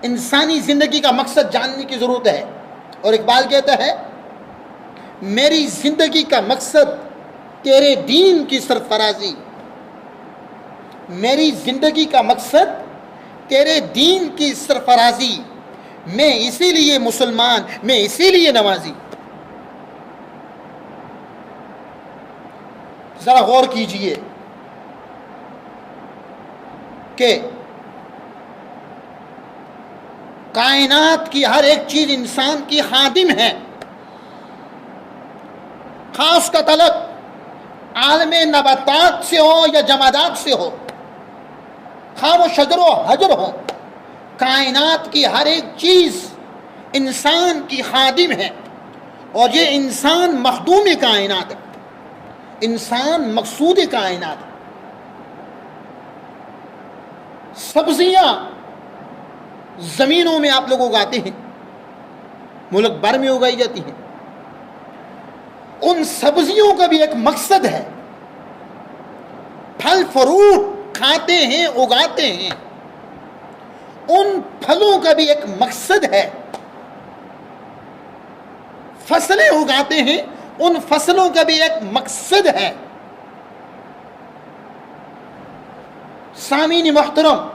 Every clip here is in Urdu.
انسانی زندگی کا مقصد جاننے کی ضرورت ہے. اور اقبال کہتا ہے میری زندگی کا مقصد تیرے دین کی سرفرازی، میری زندگی کا مقصد تیرے دین کی سرفرازی، میں اسی لیے مسلمان، میں اسی لیے نمازی. ذرا غور کیجئے کہ کائنات کی ہر ایک چیز انسان کی خادم ہے. خاص کا تعلق عالم نباتات سے ہو یا جمادات سے ہو، خواہ وہ شجر و حجر ہو، کائنات کی ہر ایک چیز انسان کی خادم ہے. اور یہ انسان مخدوم کائنات ہے، انسان مقصود کائنات ہے. سبزیاں زمینوں میں آپ لوگ اگاتے ہیں، ملک بھر میں اگائی جاتی ہیں. ان سبزیوں کا بھی ایک مقصد ہے. پھل فروٹ کھاتے ہیں، اگاتے ہیں، ان پھلوں کا بھی ایک مقصد ہے. فصلیں اگاتے ہیں، ان فصلوں کا بھی ایک مقصد ہے. سامعین محترم،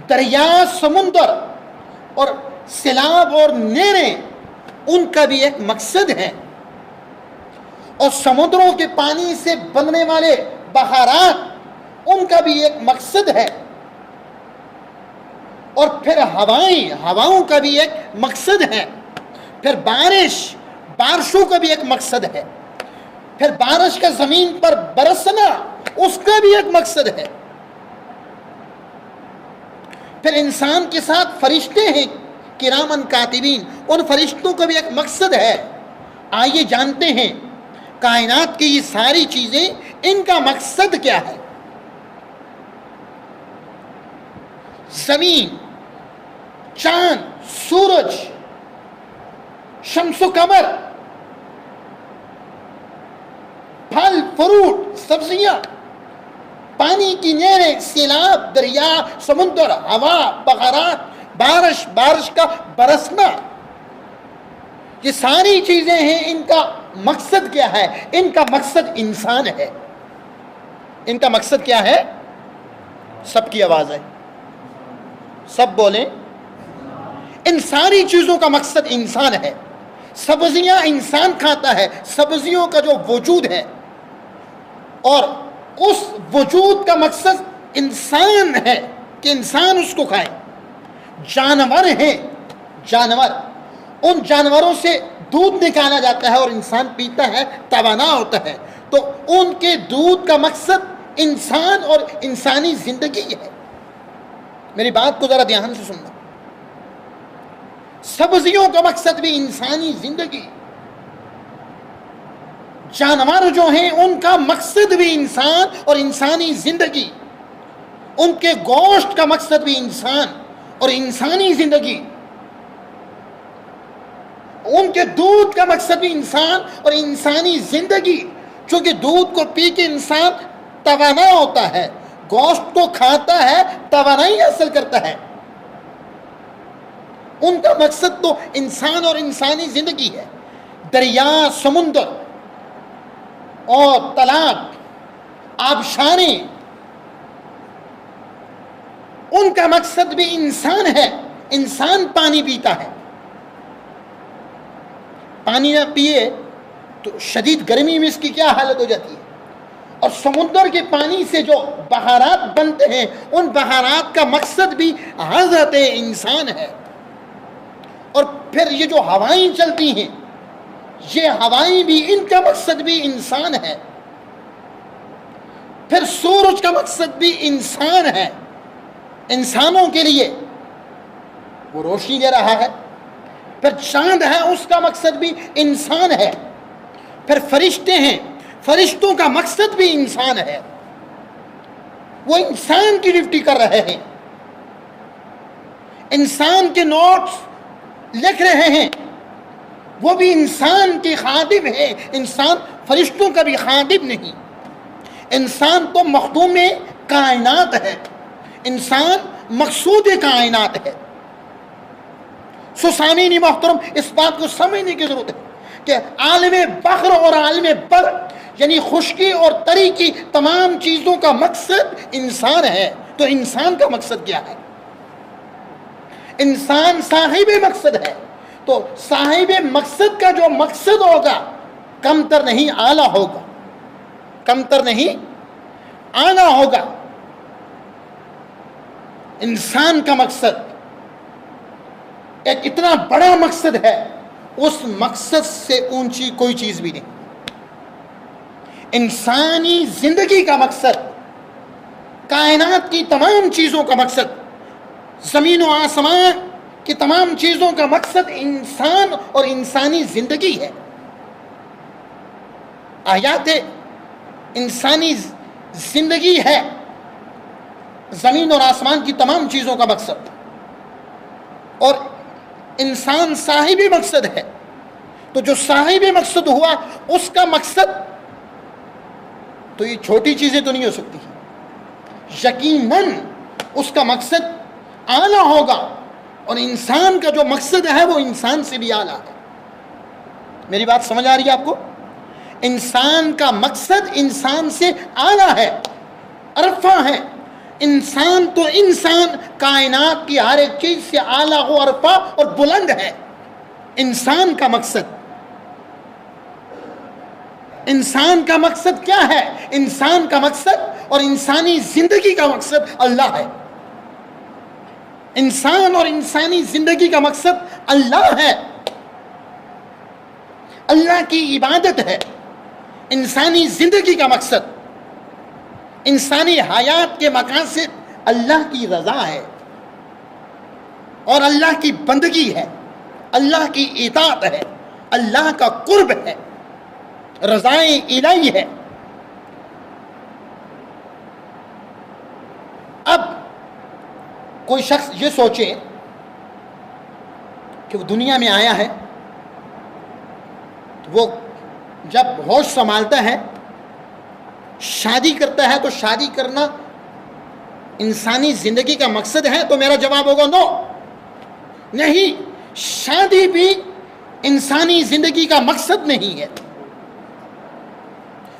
دریا، سمندر اور سیلاب اور نہریں، ان کا بھی ایک مقصد ہے. اور سمندروں کے پانی سے بننے والے بہارات، ان کا بھی ایک مقصد ہے. اور پھر ہواؤں کا بھی ایک مقصد ہے. پھر بارشوں کا بھی ایک مقصد ہے. پھر بارش کا زمین پر برسنا، اس کا بھی ایک مقصد ہے. پھر انسان کے ساتھ فرشتے ہیں کرامن کاتبین، ان فرشتوں کا بھی ایک مقصد ہے. آئیے جانتے ہیں کائنات کی یہ ساری چیزیں، ان کا مقصد کیا ہے. زمین، چاند، سورج، شمس و قمر، پھل فروٹ، سبزیاں، پانی کی نہریں، سیلاب، دریا، سمندر، ہوا، بخارات، بارش کا برسنا، یہ ساری چیزیں ہیں. ان کا مقصد کیا ہے؟ ان کا مقصد انسان ہے. ان کا مقصد کیا ہے؟ سب کی آواز ہے، سب بولیں. ان ساری چیزوں کا مقصد انسان ہے. سبزیاں انسان کھاتا ہے، سبزیوں کا جو وجود ہے، اور اس وجود کا مقصد انسان ہے کہ انسان اس کو کھائے. جانور ہیں، جانور، ان جانوروں سے دودھ نکالا جاتا ہے اور انسان پیتا ہے، توانا ہوتا ہے. تو ان کے دودھ کا مقصد انسان اور انسانی زندگی ہے. میری بات کو ذرا دھیان سے سننا. سبزیوں کا مقصد بھی انسانی زندگی. جانور جو ہیں ان کا مقصد بھی انسان اور انسانی زندگی. ان کے گوشت کا مقصد بھی انسان اور انسانی زندگی. ان کے دودھ کا مقصد بھی انسان اور انسانی زندگی. چونکہ دودھ کو پی کے انسان توانا ہوتا ہے، گوشت کو کھاتا ہے، توانائی حاصل کرتا ہے. ان کا مقصد تو انسان اور انسانی زندگی ہے. دریا، سمندر اور تالاب، آبشاریں، ان کا مقصد بھی انسان ہے. انسان پانی پیتا ہے. پانی نہ پیے تو شدید گرمی میں اس کی کیا حالت ہو جاتی ہے. اور سمندر کے پانی سے جو بہارات بنتے ہیں، ان بہارات کا مقصد بھی حضرت انسان ہے. اور پھر یہ جو ہوائیں چلتی ہیں، یہ ہوائیں بھی، ان کا مقصد بھی انسان ہے. پھر سورج کا مقصد بھی انسان ہے. انسانوں کے لیے وہ روشنی دے رہا ہے. پھر چاند ہے، اس کا مقصد بھی انسان ہے. پھر فرشتے ہیں، فرشتوں کا مقصد بھی انسان ہے. وہ انسان کی ڈیوٹی کر رہے ہیں، انسان کے نوٹس لکھ رہے ہیں، وہ بھی انسان کی خادم ہے. انسان فرشتوں کا بھی خادم نہیں. انسان تو مخدوم کائنات ہے. انسان مقصود کائنات ہے۔ سامعین محترم، اس بات کو سمجھنے کی ضرورت ہے کہ عالم بحر اور عالم بر یعنی خشکی اور تری کی تمام چیزوں کا مقصد انسان ہے۔ تو انسان کا مقصد کیا ہے؟ انسان صاحب مقصد ہے، تو صاحب مقصد کا جو مقصد ہوگا کمتر نہیں اعلیٰ ہوگا، کمتر نہیں اعلیٰ ہوگا۔ انسان کا مقصد ایک اتنا بڑا مقصد ہے، اس مقصد سے اونچی کوئی چیز بھی نہیں۔ انسانی زندگی کا مقصد، کائنات کی تمام چیزوں کا مقصد، زمین و آسمان کی تمام چیزوں کا مقصد انسان اور انسانی زندگی ہے۔ حیات انسانی زندگی ہے زمین اور آسمان کی تمام چیزوں کا مقصد، اور انسان صاحب مقصد ہے۔ تو جو صاحب مقصد ہوا اس کا مقصد تو یہ چھوٹی چیزیں تو نہیں ہو سکتی، یقیناً اس کا مقصد اعلیٰ ہوگا، اور انسان کا جو مقصد ہے وہ انسان سے بھی اعلیٰ ہے۔ میری بات سمجھ آ رہی ہے آپ کو؟ انسان کا مقصد انسان سے اعلیٰ ہے، عرفہ ہے۔ انسان تو انسان کائنات کی ہر ایک چیز سے اعلیٰ و عرفہ اور بلند ہے۔ انسان کا مقصد، انسان کا مقصد کیا ہے؟ انسان کا مقصد اور انسانی زندگی کا مقصد اللہ ہے۔ انسان اور انسانی زندگی کا مقصد اللہ ہے، اللہ کی عبادت ہے۔ انسانی زندگی کا مقصد، انسانی حیات کے مقاصد اللہ کی رضا ہے، اور اللہ کی بندگی ہے، اللہ کی اطاعت ہے، اللہ کا قرب ہے، رضائے الہی ہے۔ اب کوئی شخص یہ سوچے کہ وہ دنیا میں آیا ہے، تو وہ جب ہوش سنبھالتا ہے، شادی کرتا ہے، تو شادی کرنا انسانی زندگی کا مقصد ہے؟ تو میرا جواب ہوگا نو، نہیں، شادی بھی انسانی زندگی کا مقصد نہیں ہے۔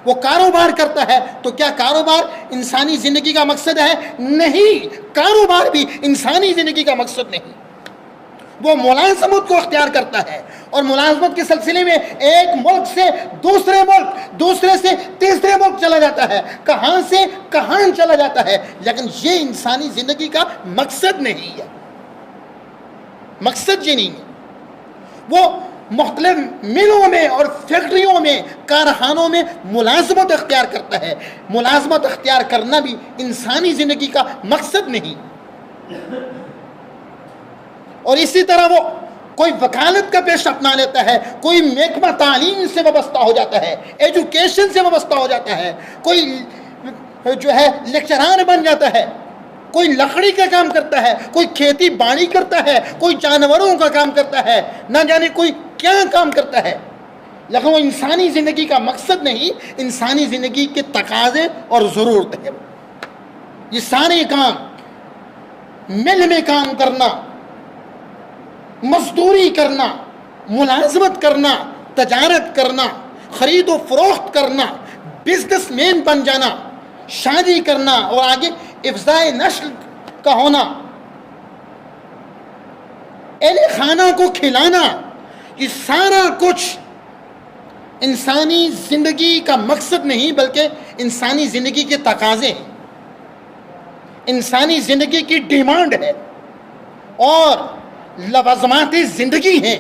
وہ کاروبار کرتا ہے، تو کیا کاروبار انسانی زندگی کا مقصد ہے؟ نہیں، کاروبار بھی انسانی زندگی کا مقصد نہیں۔ وہ ملازمت کو اختیار کرتا ہے، اور ملازمت کے سلسلے میں ایک ملک سے دوسرے ملک، دوسرے سے تیسرے ملک چلا جاتا ہے، کہاں سے کہاں چلا جاتا ہے، لیکن یہ انسانی زندگی کا مقصد نہیں ہے، مقصد یہ نہیں ہے۔ وہ مختلف ملوں میں اور فیکٹریوں میں، کارخانوں میں ملازمت اختیار کرتا ہے۔ ملازمت اختیار کرنا بھی انسانی زندگی کا مقصد نہیں۔ اور اسی طرح وہ کوئی وکالت کا پیشہ اپنا لیتا ہے، کوئی محکمہ تعلیم سے وابستہ ہو جاتا ہے، ایجوکیشن سے وابستہ ہو جاتا ہے، کوئی جو ہے لیکچرار بن جاتا ہے، کوئی لکڑی کا کام کرتا ہے، کوئی کھیتی باڑی کرتا ہے، کوئی جانوروں کا کام کرتا ہے، نہ جانے کوئی کیا کام کرتا ہے، لیکن وہ انسانی زندگی کا مقصد نہیں، انسانی زندگی کے تقاضے اور ضرورت ہے۔ یہ سارے کام، مل میں کام کرنا، مزدوری کرنا، ملازمت کرنا، تجارت کرنا، خرید و فروخت کرنا، بزنس مین بن جانا، شادی کرنا، اور آگے افزائے نسل کا ہونا، اہل خانہ کو کھلانا، یہ سارا کچھ انسانی زندگی کا مقصد نہیں بلکہ انسانی زندگی کے تقاضے ہیں، انسانی زندگی کی ڈیمانڈ ہے اور لوازمات زندگی ہیں۔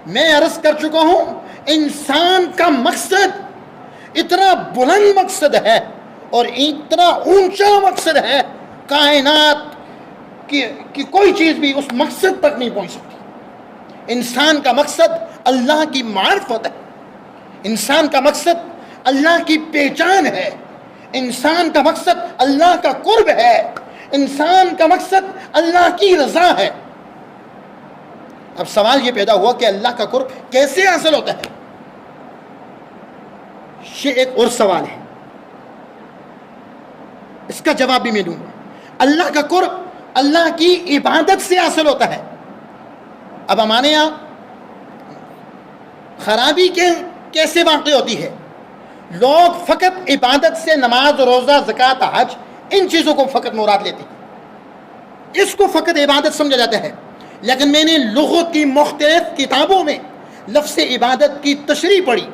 میں عرض کر چکا ہوں، انسان کا مقصد اتنا بلند مقصد ہے اور اتنا اونچا مقصد ہے، کائنات کی کوئی چیز بھی اس مقصد تک نہیں پہنچ سکتی۔ انسان کا مقصد اللہ کی معرفت ہے، انسان کا مقصد اللہ کی پہچان ہے، انسان کا مقصد اللہ کا قرب ہے، انسان کا مقصد اللہ کی رضا ہے۔ اب سوال یہ پیدا ہوا کہ اللہ کا قرب کیسے حاصل ہوتا ہے؟ یہ ایک اور سوال ہے، اس کا جواب بھی میں دوں گا۔ اللہ کا قرب اللہ کی عبادت سے حاصل ہوتا ہے. اب ہمارے یہاں خرابی کیسے واقع ہوتی ہے؟ لوگ فقط عبادت سے نماز، روزہ، زکوٰۃ، حج، ان چیزوں کو فقط مراد لیتے ہیں، اس کو فقط عبادت سمجھا جاتا ہے. لیکن میں نے لغت کی مختلف کتابوں میں لفظ عبادت کی تشریح پڑھی.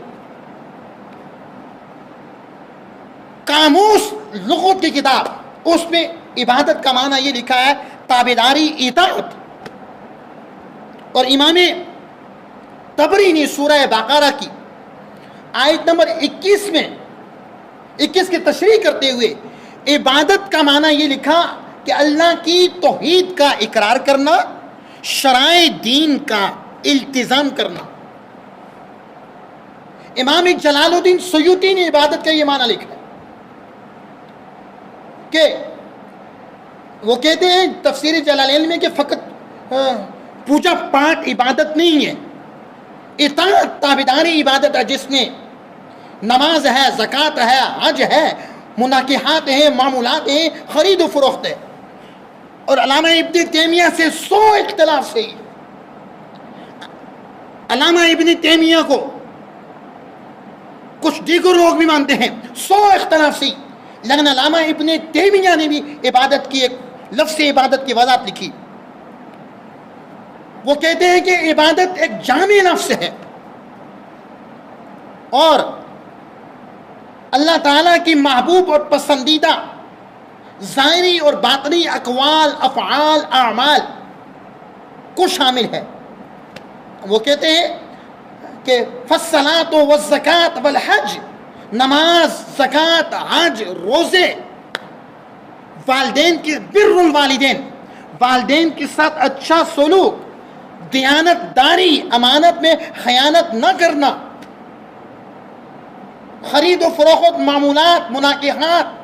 قاموس لغت کی کتاب، اس میں عبادت کا معنی یہ لکھا ہے تابعداری، اطاعت. اور امام طبری نے سورہ بقرہ کی آیت نمبر 21 میں 21 کی تشریح کرتے ہوئے عبادت کا معنی یہ لکھا کہ اللہ کی توحید کا اقرار کرنا، شرائع دین کا التزام کرنا. امام جلال الدین سیوطی نے عبادت کا یہ معنی لکھا کہ وہ کہتے ہیں تفسیر جلالین میں کہ فقط پوجا پاٹ عبادت نہیں ہے، اطاعت تابعداری عبادت ہے، جس میں نماز ہے، زکوٰۃ ہے، حج ہے، مناکحات ہیں، معمولات ہیں، خرید و فروخت ہے. اور علامہ ابن تیمیہ سے 100 اختلاف سے علامہ ابن تیمیہ کو کچھ دیگر لوگ بھی مانتے ہیں، 100 اختلاف سے، لیکن علامہ ابن تیمیہ نے بھی عبادت کی ایک لفظ عبادت کی وضاحت لکھی. وہ کہتے ہیں کہ عبادت ایک جامع لفظ ہے اور اللہ تعالیٰ کی محبوب اور پسندیدہ ظاہری اور باطنی اقوال، افعال، اعمال کو شامل ہے. وہ کہتے ہیں کہ فالصلاۃ والزکوٰۃ والحج، نماز، زکوٰۃ، حج، روزے، والدین کی بر الوالدین، والدین کے ساتھ اچھا سلوک، دیانت داری، امانت میں خیانت نہ کرنا، خرید و فروخت، معمولات، مناکحات،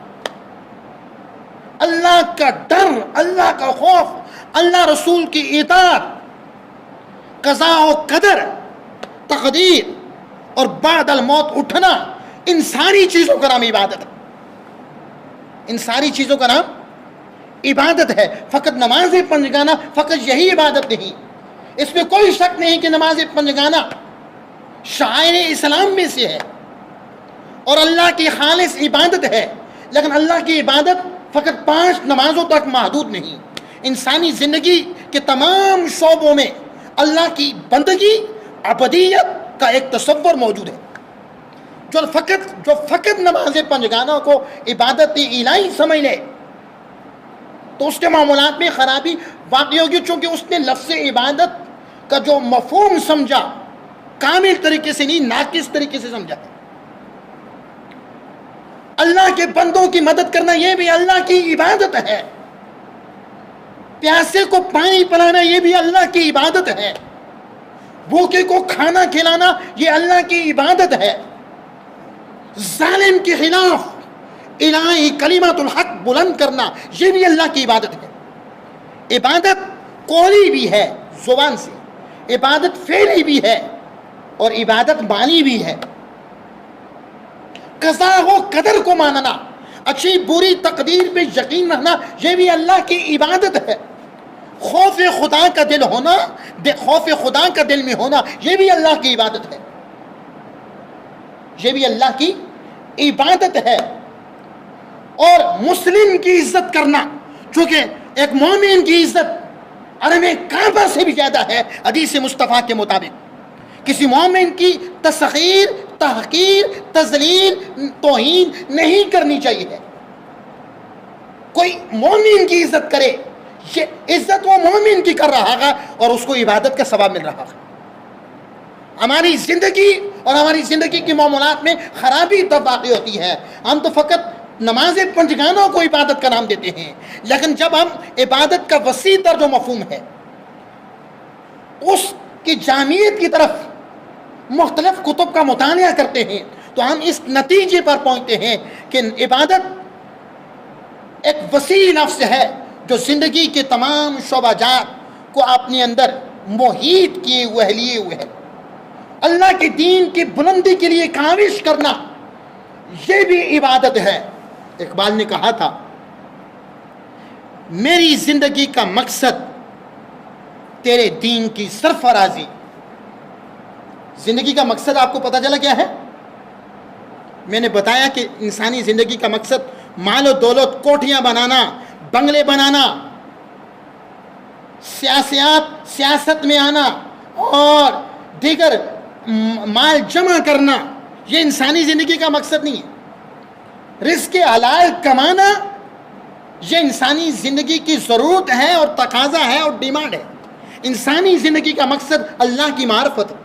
اللہ کا ڈر، اللہ کا خوف، اللہ رسول کی اطاعت، قضاء و قدر، تقدیر اور بعد الموت اٹھنا، ان ساری چیزوں کا نام عبادت ہے. ان ساری چیزوں کا نام عبادت ہے. فقط نماز پنجگانا فقط یہی عبادت نہیں. اس میں کوئی شک نہیں کہ نماز پنجگانا شعائر اسلام میں سے ہے اور اللہ کی خالص عبادت ہے. لیکن اللہ کی عبادت فقط 5 نمازوں تک محدود نہیں. انسانی زندگی کے تمام شعبوں میں اللہ کی بندگی، عبودیت کا ایک تصور موجود ہے. جو فقط نماز پنجگانا کو عبادت الہی سمجھ لے تو اس کے معاملات میں خرابی واقع ہوگی، چونکہ اس نے لفظ عبادت کا جو مفہوم سمجھا کامل طریقے سے نہیں، ناقص طریقے سے سمجھا. اللہ کے بندوں کی مدد کرنا یہ بھی اللہ کی عبادت ہے. پیاسے کو پانی پلانا یہ بھی اللہ کی عبادت ہے. بھوکے کو کھانا کھلانا یہ اللہ کی عبادت ہے. ظالم کے خلاف الہی کلمات الحق بلند کرنا یہ بھی اللہ کی عبادت ہے. عبادت قولی بھی ہے زبان سے، عبادت فعلی بھی ہے اور عبادت معنی بھی ہے. قضاء و قدر کو ماننا، اچھی بری تقدیر پہ یقین رکھنا یہ بھی اللہ کی عبادت ہے. خوف خدا کا دل ہونا، خوف خدا کا دل میں ہونا یہ بھی اللہ کی عبادت ہے. یہ بھی اللہ کی عبادت ہے. اور مسلم کی عزت کرنا، چونکہ ایک مومن کی عزت حرم کعبہ سے بھی زیادہ ہے حدیث مصطفیٰ کے مطابق. کسی مومن کی تسخیر، تحقیر، تذلیل، توہین نہیں کرنی چاہیے. کوئی مومن کی عزت کرے، یہ عزت وہ مومن کی کر رہا ہے اور اس کو عبادت کا ثواب مل رہا ہے. ہماری زندگی اور ہماری زندگی کے معاملات میں خرابی تب واقع ہوتی ہے. ہم تو فقط نماز پنجگانوں کو عبادت کا نام دیتے ہیں، لیکن جب ہم عبادت کا وسیع تر جو مفہوم ہے اس کی جامعیت کی طرف مختلف کتب کا مطالعہ کرتے ہیں تو ہم اس نتیجے پر پہنچتے ہیں کہ عبادت ایک وسیع لفظ ہے جو زندگی کے تمام شعبہ جات کو اپنے اندر محیط کیے ہوئے ہے. اللہ کے دین کی بلندی کے لیے کاوش کرنا یہ بھی عبادت ہے. اقبال نے کہا تھا میری زندگی کا مقصد تیرے دین کی سرفرازی. زندگی کا مقصد آپ کو پتہ چلا کیا ہے؟ میں نے بتایا کہ انسانی زندگی کا مقصد مال و دولت، کوٹھیاں بنانا، بنگلے بنانا، سیاست میں آنا اور دیگر مال جمع کرنا، یہ انسانی زندگی کا مقصد نہیں ہے. رزق حلال کمانا یہ انسانی زندگی کی ضرورت ہے اور تقاضا ہے اور ڈیمانڈ ہے. انسانی زندگی کا مقصد اللہ کی معرفت ہے.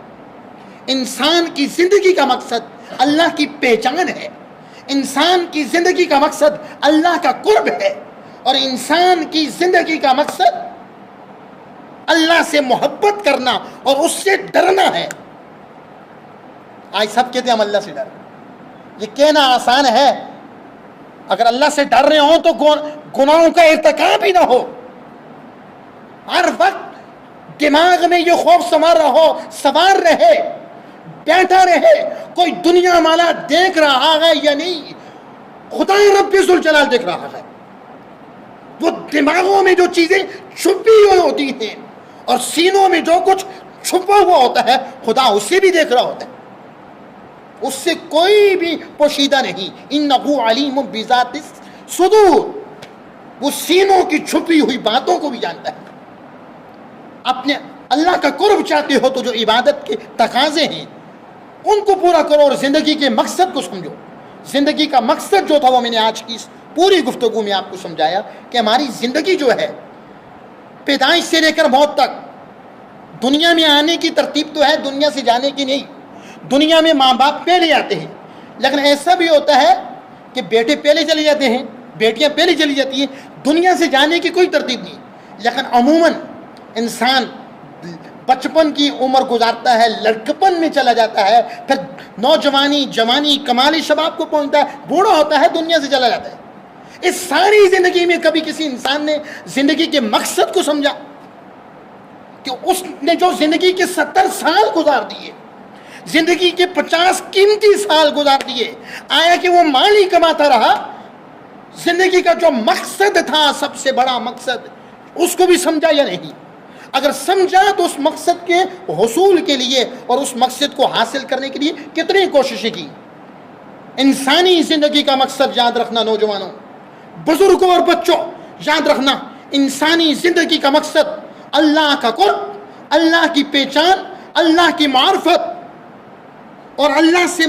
انسان کی زندگی کا مقصد اللہ کی پہچان ہے. انسان کی زندگی کا مقصد اللہ کا قرب ہے. اور انسان کی زندگی کا مقصد اللہ سے محبت کرنا اور اس سے ڈرنا ہے. آج سب کہتے ہیں ہم اللہ سے ڈر. یہ کہنا آسان ہے. اگر اللہ سے ڈر رہے ہوں تو گناہوں کا ارتکاب ہی نہ ہو. ہر وقت دماغ میں یہ خوف سوار رہے، بیٹھا رہے کوئی دنیا والا دیکھ رہا ہے یا نہیں، خدا رب ذوالجلال دیکھ رہا ہے. وہ دماغوں میں جو چیزیں چھپی ہوئی ہوتی ہیں اور سینوں میں جو کچھ چھپا ہوا ہوتا ہے خدا اسے بھی دیکھ رہا ہوتا ہے. اس سے کوئی بھی پوشیدہ نہیں. انہ علیم بذات الصدور. وہ سینوں کی چھپی ہوئی باتوں کو بھی جانتا ہے. اپنے اللہ کا قرب چاہتے ہو تو جو عبادت کے تقاضے ہیں ان کو پورا کرو اور زندگی کے مقصد کو سمجھو. زندگی کا مقصد جو تھا وہ میں نے آج کی پوری گفتگو میں آپ کو سمجھایا کہ ہماری زندگی جو ہے پیدائش سے لے کر موت تک، دنیا میں آنے کی ترتیب تو ہے، دنیا سے جانے کی نہیں. دنیا میں ماں باپ پہلے آتے ہیں، لیکن ایسا بھی ہوتا ہے کہ بیٹے پہلے چلے جاتے ہیں، بیٹیاں پہلے چلی جاتی ہیں. دنیا سے جانے کی کوئی ترتیب نہیں. لیکن عموماً انسان بچپن کی عمر گزارتا ہے، لڑکپن میں چلا جاتا ہے، پھر نوجوانی، جوانی، کمالی شباب کو پہنچتا ہے، بوڑھا ہوتا ہے، دنیا سے چلا جاتا ہے. اس ساری زندگی میں کبھی کسی انسان نے زندگی کے مقصد کو سمجھا کہ اس نے جو زندگی کے 70 سال گزار دیے، زندگی کے 50 قیمتی سال گزار دیے، آیا کہ وہ مال ہی کماتا رہا؟ زندگی کا جو مقصد تھا، سب سے بڑا مقصد، اس کو بھی سمجھا یا نہیں؟ اگر سمجھا تو اس مقصد کے حصول کے لیے اور اس مقصد کو حاصل کرنے کے لیے کتنی کوششیں کی. انسانی زندگی کا مقصد یاد رکھنا نوجوانوں، بزرگوں اور بچوں، یاد رکھنا انسانی زندگی کا مقصد اللہ کا قرب، اللہ کی پہچان، اللہ کی معرفت اور اللہ سے